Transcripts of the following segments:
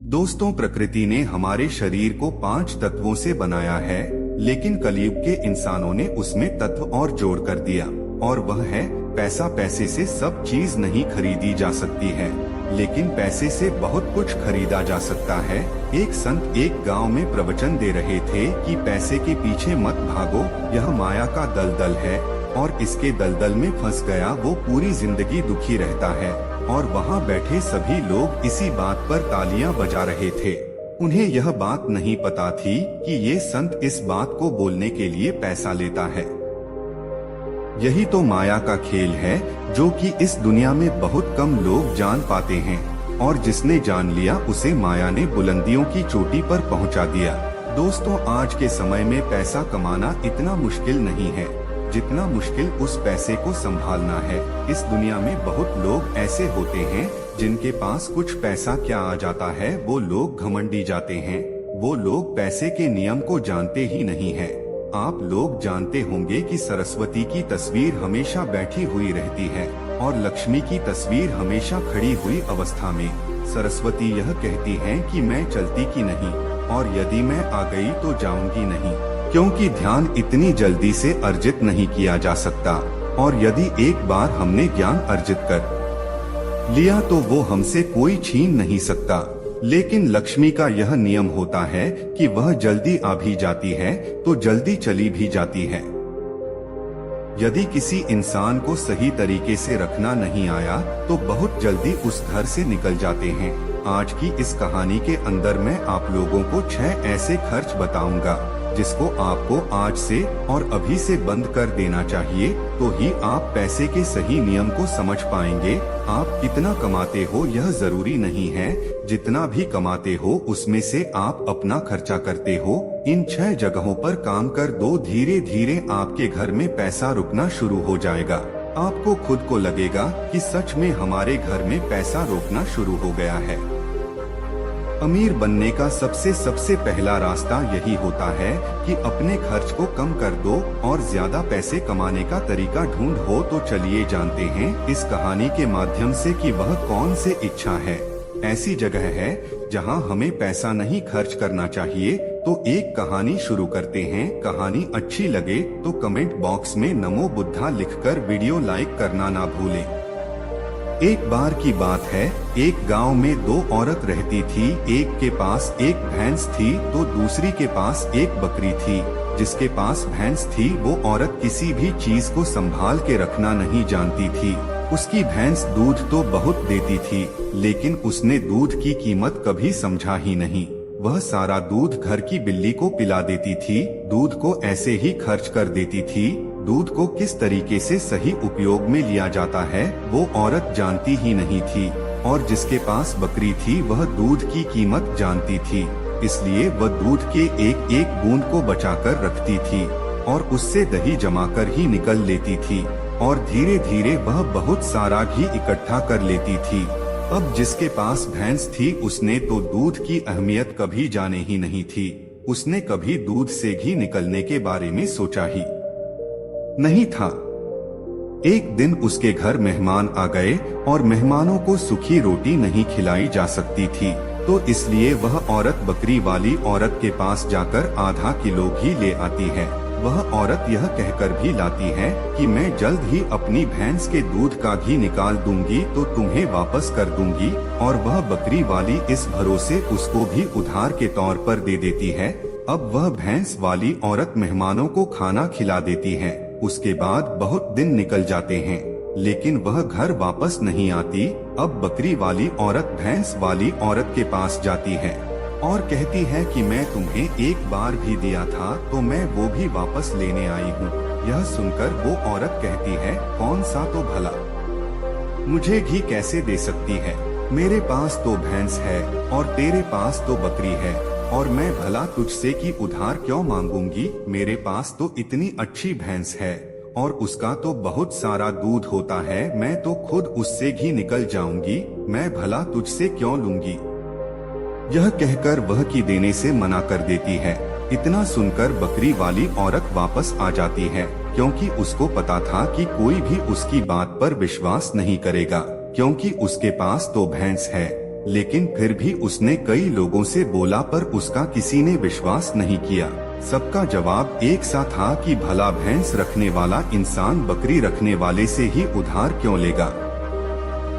दोस्तों, प्रकृति ने हमारे शरीर को 5 तत्वों से बनाया है, लेकिन कलयुग के इंसानों ने उसमें तत्व और जोड़ कर दिया, और वह है पैसा। पैसे से सब चीज नहीं खरीदी जा सकती है, लेकिन पैसे से बहुत कुछ खरीदा जा सकता है। एक संत एक गांव में प्रवचन दे रहे थे कि पैसे के पीछे मत भागो, यह माया का दलदल है, और इसके दलदल में फंस गया वो पूरी जिंदगी दुखी रहता है। और वहाँ बैठे सभी लोग इसी बात पर तालियां बजा रहे थे। उन्हें यह बात नहीं पता थी कि ये संत इस बात को बोलने के लिए पैसा लेता है। यही तो माया का खेल है, जो कि इस दुनिया में बहुत कम लोग जान पाते हैं, और जिसने जान लिया उसे माया ने बुलंदियों की चोटी पर पहुंचा दिया। दोस्तों, आज के समय में पैसा कमाना इतना मुश्किल नहीं है जितना मुश्किल उस पैसे को संभालना है। इस दुनिया में बहुत लोग ऐसे होते हैं जिनके पास कुछ पैसा क्या आ जाता है, वो लोग घमंडी जाते हैं। वो लोग पैसे के नियम को जानते ही नहीं है। आप लोग जानते होंगे कि सरस्वती की तस्वीर हमेशा बैठी हुई रहती है, और लक्ष्मी की तस्वीर हमेशा खड़ी हुई अवस्था में। सरस्वती यह कहती हैं कि मैं चलती की नहीं, और यदि मैं आ गई तो जाऊंगी नहीं, क्योंकि ध्यान इतनी जल्दी से अर्जित नहीं किया जा सकता, और यदि एक बार हमने ज्ञान अर्जित कर लिया तो वो हमसे कोई छीन नहीं सकता। लेकिन लक्ष्मी का यह नियम होता है कि वह जल्दी आ भी जाती है तो जल्दी चली भी जाती है। यदि किसी इंसान को सही तरीके से रखना नहीं आया तो बहुत जल्दी उस घर से निकल जाते हैं। आज की इस कहानी के अंदर मैं आप लोगों को 6 ऐसे खर्च बताऊंगा जिसको आपको आज से और अभी से बंद कर देना चाहिए, तो ही आप पैसे के सही नियम को समझ पाएंगे। आप कितना कमाते हो यह जरूरी नहीं है, जितना भी कमाते हो उसमें से आप अपना खर्चा करते हो। इन 6 जगहों पर काम कर दो, धीरे धीरे आपके घर में पैसा रुकना शुरू हो जाएगा। आपको खुद को लगेगा कि सच में हमारे घर में पैसा रुकना शुरू हो गया है। अमीर बनने का सबसे पहला रास्ता यही होता है कि अपने खर्च को कम कर दो और ज्यादा पैसे कमाने का तरीका ढूंढ हो। तो चलिए जानते हैं इस कहानी के माध्यम से कि वह कौन सी इच्छा है, ऐसी जगह है जहां हमें पैसा नहीं खर्च करना चाहिए। तो एक कहानी शुरू करते हैं। कहानी अच्छी लगे तो कमेंट बॉक्स में नमो बुद्धा लिखकर वीडियो लाइक करना ना भूलें। एक बार की बात है, एक गांव में 2 औरत रहती थी। एक के पास एक भैंस थी तो दूसरी के पास एक बकरी थी। जिसके पास भैंस थी वो औरत किसी भी चीज को संभाल के रखना नहीं जानती थी। उसकी भैंस दूध तो बहुत देती थी, लेकिन उसने दूध की कीमत कभी समझा ही नहीं। वह सारा दूध घर की बिल्ली को पिला देती थी, दूध को ऐसे ही खर्च कर देती थी। दूध को किस तरीके से सही उपयोग में लिया जाता है वो औरत जानती ही नहीं थी। और जिसके पास बकरी थी वह दूध की कीमत जानती थी, इसलिए वह दूध के एक एक बूंद को बचाकर रखती थी और उससे दही जमाकर ही निकल लेती थी, और धीरे धीरे वह बहुत सारा घी इकट्ठा कर लेती थी। अब जिसके पास भैंस थी उसने तो दूध की अहमियत कभी जाने ही नहीं थी। उसने कभी दूध से घी निकलने के बारे में सोचा ही नहीं था। एक दिन उसके घर मेहमान आ गए और मेहमानों को सूखी रोटी नहीं खिलाई जा सकती थी, तो इसलिए वह औरत बकरी वाली औरत के पास जाकर आधा किलो घी ले आती है। वह औरत यह कहकर भी लाती है कि मैं जल्द ही अपनी भैंस के दूध का घी निकाल दूंगी तो तुम्हें वापस कर दूंगी, और वह बकरी वाली इस भरोसे उसको भी उधार के तौर पर दे देती है। अब वह भैंस वाली औरत मेहमानों को खाना खिला देती है। उसके बाद बहुत दिन निकल जाते हैं, लेकिन वह घर वापस नहीं आती। अब बकरी वाली औरत भैंस वाली औरत के पास जाती है और कहती है कि मैं तुम्हें एक बार भी दिया था तो मैं वो भी वापस लेने आई हूँ। यह सुनकर वो औरत कहती है, कौन सा तो भला मुझे घी कैसे दे सकती है? मेरे पास तो भैंस है और तेरे पास तो बकरी है, और मैं भला तुझसे कि उधार क्यों मांगूंगी? मेरे पास तो इतनी अच्छी भैंस है और उसका तो बहुत सारा दूध होता है, मैं तो खुद उससे घी निकल जाऊंगी, मैं भला तुझसे क्यों लूंगी? यह कहकर वह घी देने से मना कर देती है। इतना सुनकर बकरी वाली औरत वापस आ जाती है, क्योंकि उसको पता था कि कोई भी उसकी बात पर विश्वास नहीं करेगा, क्योंकि उसके पास तो भैंस है लेकिन फिर भी उसने कई लोगों से बोला पर उसका किसी ने विश्वास नहीं किया। सबका जवाब एक सा था कि भला भैंस रखने वाला इंसान बकरी रखने वाले से ही उधार क्यों लेगा।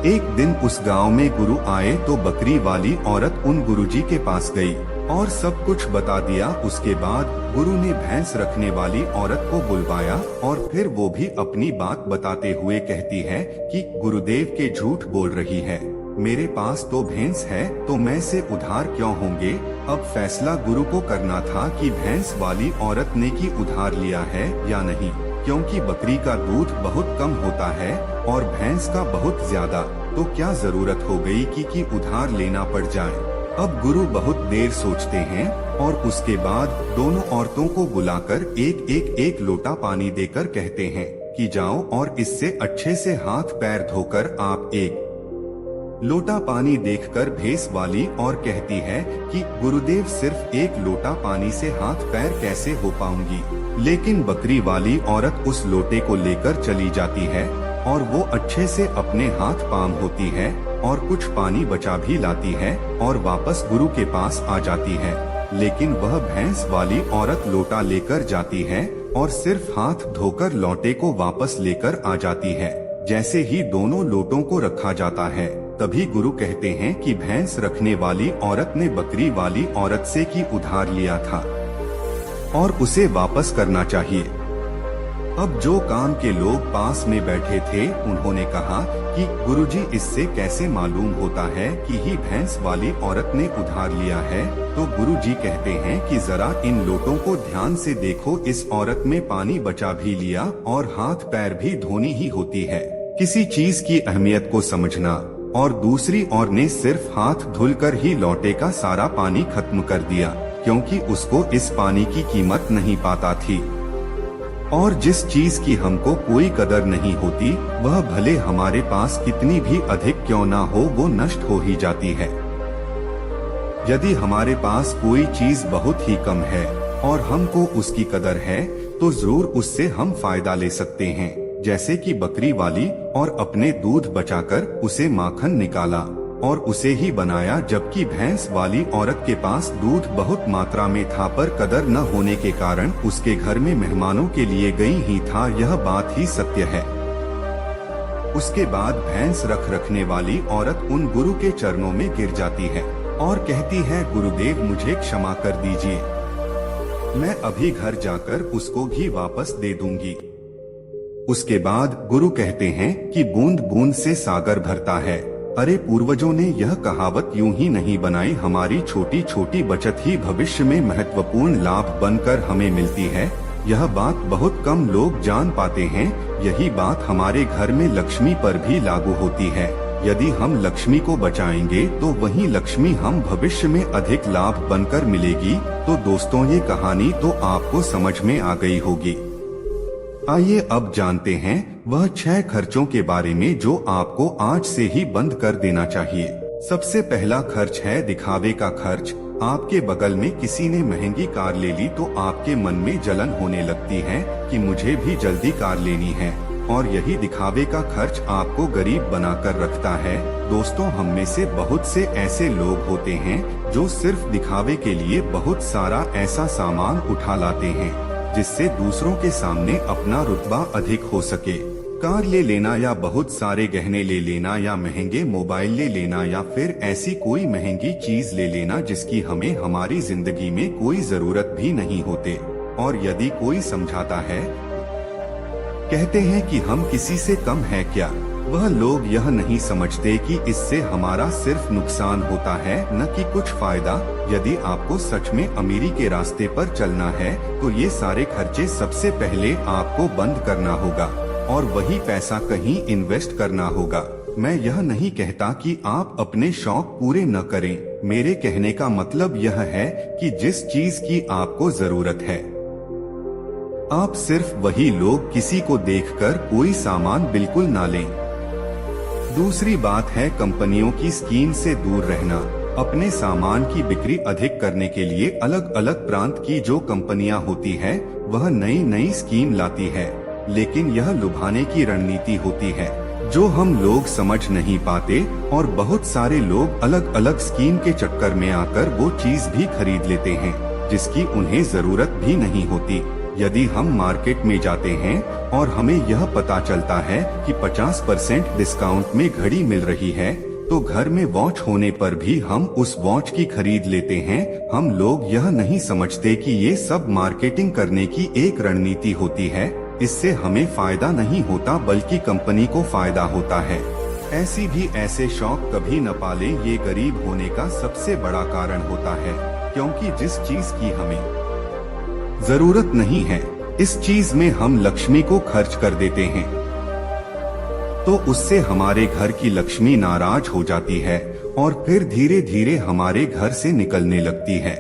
एक दिन उस गांव में गुरु आए तो बकरी वाली औरत उन गुरुजी के पास गई और सब कुछ बता दिया। उसके बाद गुरु ने भैंस रखने वाली औरत को बुलवाया और फिर वो भी अपनी बात बताते हुए कहती है कि गुरुदेव के झूठ बोल रही है, मेरे पास तो भैंस है तो मैं से उधार क्यों होंगे। अब फैसला गुरु को करना था कि भैंस वाली औरत ने की उधार लिया है या नहीं, क्योंकि बकरी का दूध बहुत कम होता है और भैंस का बहुत ज्यादा, तो क्या जरूरत हो गई कि उधार लेना पड़ जाए। अब गुरु बहुत देर सोचते हैं और उसके बाद दोनों औरतों को बुलाकर एक लोटा पानी देकर कहते हैं कि जाओ और इससे अच्छे से हाथ पैर धोकर आप एक लोटा पानी देखकर भैंस वाली और कहती है कि गुरुदेव सिर्फ एक लोटा पानी से हाथ पैर कैसे हो पाऊंगी। लेकिन बकरी वाली औरत उस लोटे को लेकर चली जाती है और वो अच्छे से अपने हाथ पाम होती है और कुछ पानी बचा भी लाती है और वापस गुरु के पास आ जाती है। लेकिन वह भैंस वाली औरत लोटा लेकर जाती है और सिर्फ हाथ धोकर लोटे को वापस लेकर आ जाती है। जैसे ही दोनों लोटों को रखा जाता है तभी गुरु कहते हैं कि भैंस रखने वाली औरत ने बकरी वाली औरत से की उधार लिया था और उसे वापस करना चाहिए। अब जो काम के लोग पास में बैठे थे उन्होंने कहा कि गुरुजी इससे कैसे मालूम होता है कि ही भैंस वाली औरत ने उधार लिया है। तो गुरुजी कहते हैं कि जरा इन लोटों को ध्यान से देखो, इस औरत में पानी बचा भी लिया और हाथ पैर भी धोनी ही होती है। किसी चीज की अहमियत को समझना और दूसरी ओर ने सिर्फ हाथ धुलकर ही लोटे का सारा पानी खत्म कर दिया, क्योंकि उसको इस पानी की कीमत नहीं पाता थी। और जिस चीज की हमको कोई कदर नहीं होती वह भले हमारे पास कितनी भी अधिक क्यों ना हो वो नष्ट हो ही जाती है। यदि हमारे पास कोई चीज बहुत ही कम है और हमको उसकी कदर है तो जरूर उससे हम फायदा ले सकते हैं। जैसे कि बकरी वाली और अपने दूध बचाकर उसे माखन निकाला और उसे ही बनाया, जबकि भैंस वाली औरत के पास दूध बहुत मात्रा में था पर कदर न होने के कारण उसके घर में मेहमानों के लिए गई ही था। यह बात ही सत्य है। उसके बाद भैंस रखने वाली औरत उन गुरु के चरणों में गिर जाती है और कहती है, गुरुदेव मुझे क्षमा कर दीजिए, मैं अभी घर जाकर उसको घी वापस दे दूंगी। उसके बाद गुरु कहते हैं कि बूंद बूंद से सागर भरता है। अरे पूर्वजों ने यह कहावत यूं ही नहीं बनाई, हमारी छोटी छोटी बचत ही भविष्य में महत्वपूर्ण लाभ बनकर हमें मिलती है। यह बात बहुत कम लोग जान पाते हैं। यही बात हमारे घर में लक्ष्मी पर भी लागू होती है। यदि हम लक्ष्मी को बचाएंगे तो वही लक्ष्मी हम भविष्य में अधिक लाभ बनकर मिलेगी। तो दोस्तों ये कहानी तो आपको समझ में आ गई होगी। आइए अब जानते हैं वह 6 खर्चों के बारे में जो आपको आज से ही बंद कर देना चाहिए। सबसे पहला खर्च है दिखावे का खर्च। आपके बगल में किसी ने महंगी कार ले ली तो आपके मन में जलन होने लगती है कि मुझे भी जल्दी कार लेनी है, और यही दिखावे का खर्च आपको गरीब बनाकर रखता है। दोस्तों हम में से बहुत से ऐसे लोग होते हैं जो सिर्फ दिखावे के लिए बहुत सारा ऐसा सामान उठा लाते हैं जिससे दूसरों के सामने अपना रुतबा अधिक हो सके। कार ले लेना या बहुत सारे गहने ले लेना या महंगे मोबाइल ले लेना या फिर ऐसी कोई महंगी चीज ले लेना जिसकी हमें हमारी जिंदगी में कोई जरूरत भी नहीं होते। और यदि कोई समझाता है, कहते हैं कि हम किसी से कम है क्या, वह लोग यह नहीं समझते कि इससे हमारा सिर्फ नुकसान होता है न कि कुछ फायदा। यदि आपको सच में अमीरी के रास्ते पर चलना है तो ये सारे खर्चे सबसे पहले आपको बंद करना होगा और वही पैसा कहीं इन्वेस्ट करना होगा। मैं यह नहीं कहता कि आप अपने शौक पूरे न करें। मेरे कहने का मतलब यह है कि जिस चीज की आपको जरूरत है आप सिर्फ वही लोग किसी को देखकर कोई सामान बिल्कुल ना लें। दूसरी बात है कंपनियों की स्कीम से दूर रहना। अपने सामान की बिक्री अधिक करने के लिए अलग अलग प्रांत की जो कंपनियां होती है वह नई नई स्कीम लाती है, लेकिन यह लुभाने की रणनीति होती है। जो हम लोग समझ नहीं पाते, और बहुत सारे लोग अलग अलग स्कीम के चक्कर में आकर वो चीज भी खरीद लेते हैं जिसकी उन्हें जरूरत भी नहीं होती। यदि हम मार्केट में जाते हैं और हमें यह पता चलता है कि 50% डिस्काउंट में घड़ी मिल रही है, तो घर में वॉच होने पर भी हम उस वॉच की खरीद लेते हैं। हम लोग यह नहीं समझते कि ये सब मार्केटिंग करने की एक रणनीति होती है। इससे हमें फायदा नहीं होता बल्कि कंपनी को फायदा होता है। ऐसे शौक कभी न पाले, ये गरीब होने का सबसे बड़ा कारण होता है, क्योंकि जिस चीज की हमें जरूरत नहीं है, इस चीज में हम लक्ष्मी को खर्च कर देते हैं, तो उससे हमारे घर की लक्ष्मी नाराज हो जाती है और फिर धीरे धीरे हमारे घर से निकलने लगती है।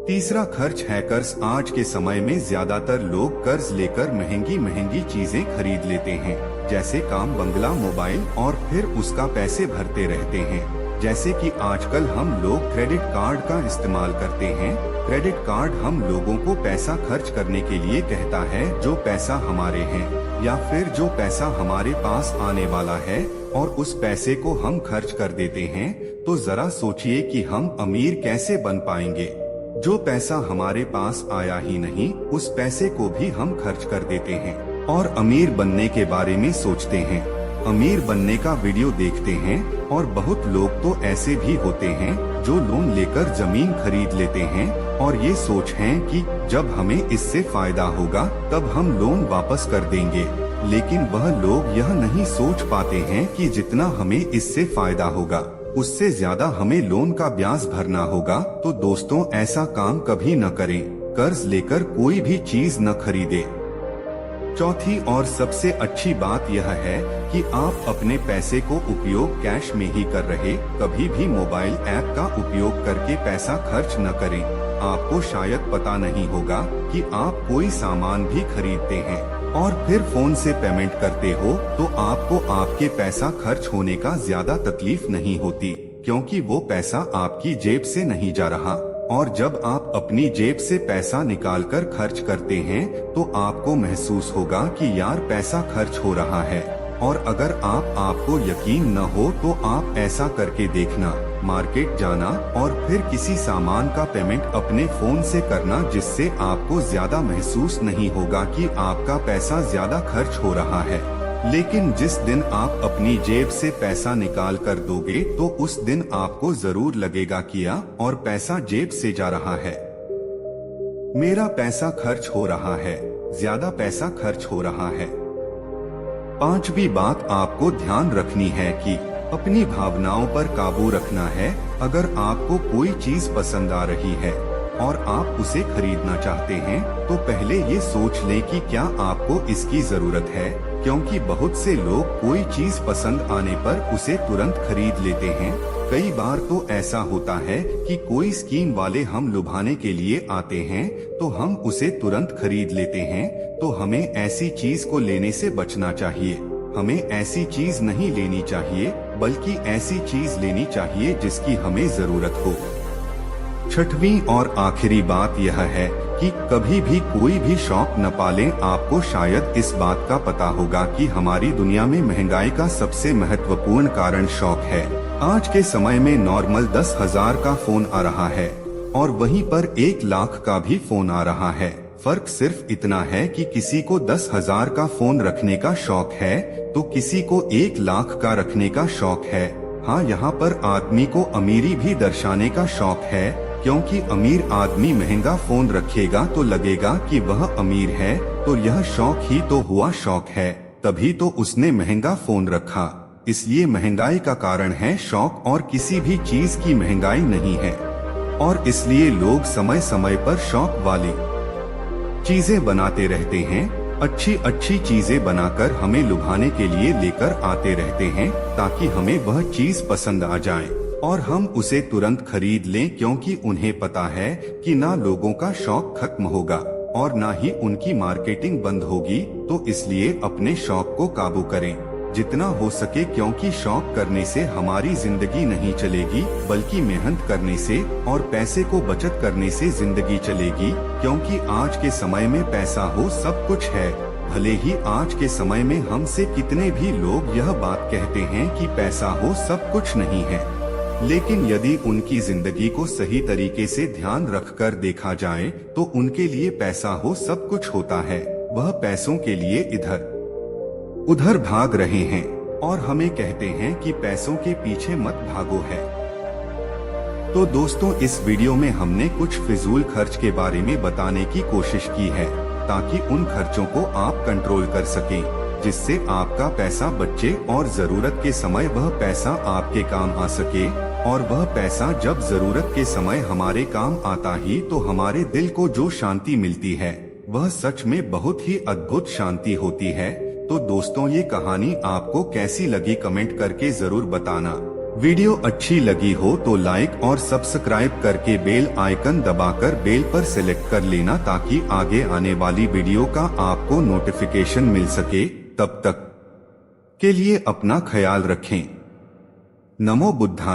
तीसरा खर्च है कर्ज। आज के समय में ज्यादातर लोग कर्ज लेकर महंगी महंगी चीजें खरीद लेते हैं, जैसे काम बंगला, मोबाइल, और फिर उसका पैसे भरते रहते हैं। जैसे कि आजकल हम लोग क्रेडिट कार्ड का इस्तेमाल करते हैं। क्रेडिट कार्ड हम लोगों को पैसा खर्च करने के लिए कहता है, जो पैसा हमारे हैं या फिर जो पैसा हमारे पास आने वाला है, और उस पैसे को हम खर्च कर देते हैं। तो जरा सोचिए कि हम अमीर कैसे बन पाएंगे। जो पैसा हमारे पास आया ही नहीं, उस पैसे को भी हम खर्च कर देते हैं और अमीर बनने के बारे में सोचते हैं। अमीर बनने का वीडियो देखते हैं, और बहुत लोग तो ऐसे भी होते हैं जो लोन लेकर जमीन खरीद लेते हैं, और ये सोच है कि जब हमें इससे फायदा होगा तब हम लोन वापस कर देंगे। लेकिन वह लोग यह नहीं सोच पाते हैं कि जितना हमें इससे फायदा होगा, उससे ज्यादा हमें लोन का ब्याज भरना होगा। तो दोस्तों, ऐसा काम कभी न करें। कर्ज लेकर कोई भी चीज न खरीदे। चौथी और सबसे अच्छी बात यह है कि आप अपने पैसे को उपयोग कैश में ही कर रहे। कभी भी मोबाइल ऐप का उपयोग करके पैसा खर्च न करें। आपको शायद पता नहीं होगा कि आप कोई सामान भी खरीदते हैं और फिर फोन से पेमेंट करते हो, तो आपको आपके पैसा खर्च होने का ज्यादा तकलीफ नहीं होती, क्योंकि वो पैसा आपकी जेब से नहीं जा रहा। और जब आप अपनी जेब से पैसा निकालकर खर्च करते हैं, तो आपको महसूस होगा कि यार पैसा खर्च हो रहा है। और अगर आपको यकीन न हो तो आप ऐसा करके देखना, मार्केट जाना और फिर किसी सामान का पेमेंट अपने फोन से करना, जिससे आपको ज्यादा महसूस नहीं होगा कि आपका पैसा ज्यादा खर्च हो रहा है। लेकिन जिस दिन आप अपनी जेब से पैसा निकाल कर दोगे, तो उस दिन आपको जरूर लगेगा कि और पैसा जेब से जा रहा है, मेरा पैसा खर्च हो रहा है, ज्यादा पैसा खर्च हो रहा है। पांचवी बात आपको ध्यान रखनी है कि अपनी भावनाओं पर काबू रखना है। अगर आपको कोई चीज पसंद आ रही है और आप उसे खरीदना चाहते हैं, तो पहले ये सोच लें कि क्या आपको इसकी जरूरत है, क्योंकि बहुत से लोग कोई चीज पसंद आने पर उसे तुरंत खरीद लेते हैं। कई बार तो ऐसा होता है कि कोई स्कीम वाले हम लुभाने के लिए आते हैं, तो हम उसे तुरंत खरीद लेते हैं। तो हमें ऐसी चीज को लेने से बचना चाहिए। हमें ऐसी चीज नहीं लेनी चाहिए, बल्कि ऐसी चीज लेनी चाहिए जिसकी हमें जरूरत हो। छठवीं और आखिरी बात यह है कि कभी भी कोई भी शौक न पालें। आपको शायद इस बात का पता होगा कि हमारी दुनिया में महंगाई का सबसे महत्वपूर्ण कारण शौक है। आज के समय में नॉर्मल 10,000 का फोन आ रहा है और वहीं पर 1 लाख का भी फोन आ रहा है। फर्क सिर्फ इतना है कि किसी को 10,000 का फोन रखने का शौक है, तो किसी को 1 लाख का रखने का शौक है। हाँ, यहाँ पर आदमी को अमीरी भी दर्शाने का शौक है, क्योंकि अमीर आदमी महंगा फोन रखेगा तो लगेगा कि वह अमीर है, तो यह शौक ही तो हुआ शौक है, तभी तो उसने महंगा फोन रखा। इसलिए महंगाई का कारण है शौक, और किसी भी चीज की महंगाई नहीं है। और इसलिए लोग समय समय पर शौक वाली चीजें बनाते रहते हैं। अच्छी अच्छी चीजें बनाकर हमें लुभाने के लिए लेकर आते रहते हैं, ताकि हमें वह चीज पसंद आ जाए और हम उसे तुरंत खरीद लें, क्योंकि उन्हें पता है कि ना लोगों का शौक खत्म होगा और ना ही उनकी मार्केटिंग बंद होगी। तो इसलिए अपने शौक को काबू करें जितना हो सके, क्योंकि शौक करने से हमारी जिंदगी नहीं चलेगी, बल्कि मेहनत करने से और पैसे को बचत करने से जिंदगी चलेगी। क्योंकि आज के समय में पैसा हो सब कुछ है, भले ही आज के समय में हमसे कितने भी लोग यह बात कहते हैं कि पैसा हो सब कुछ नहीं है, लेकिन यदि उनकी जिंदगी को सही तरीके से ध्यान रखकर देखा जाए तो उनके लिए पैसा हो सब कुछ होता है। वह पैसों के लिए इधर उधर भाग रहे हैं और हमें कहते हैं कि पैसों के पीछे मत भागो है। तो दोस्तों, इस वीडियो में हमने कुछ फिजूल खर्च के बारे में बताने की कोशिश की है ताकि उन खर्चों को आप कंट्रोल कर सकें, जिससे आपका पैसा बचे और जरूरत के समय वह पैसा आपके काम आ सके। और वह पैसा जब जरूरत के समय हमारे काम आता ही तो हमारे दिल को जो शांति मिलती है वह सच में बहुत ही अद्भुत शांति होती है। तो दोस्तों, ये कहानी आपको कैसी लगी कमेंट करके जरूर बताना। वीडियो अच्छी लगी हो तो लाइक और सब्सक्राइब करके बेल आइकन दबाकर बेल पर सिलेक्ट कर लेना ताकि आगे आने वाली वीडियो का आपको नोटिफिकेशन मिल सके। तब तक के लिए अपना ख्याल रखें। नमो बुद्धाय।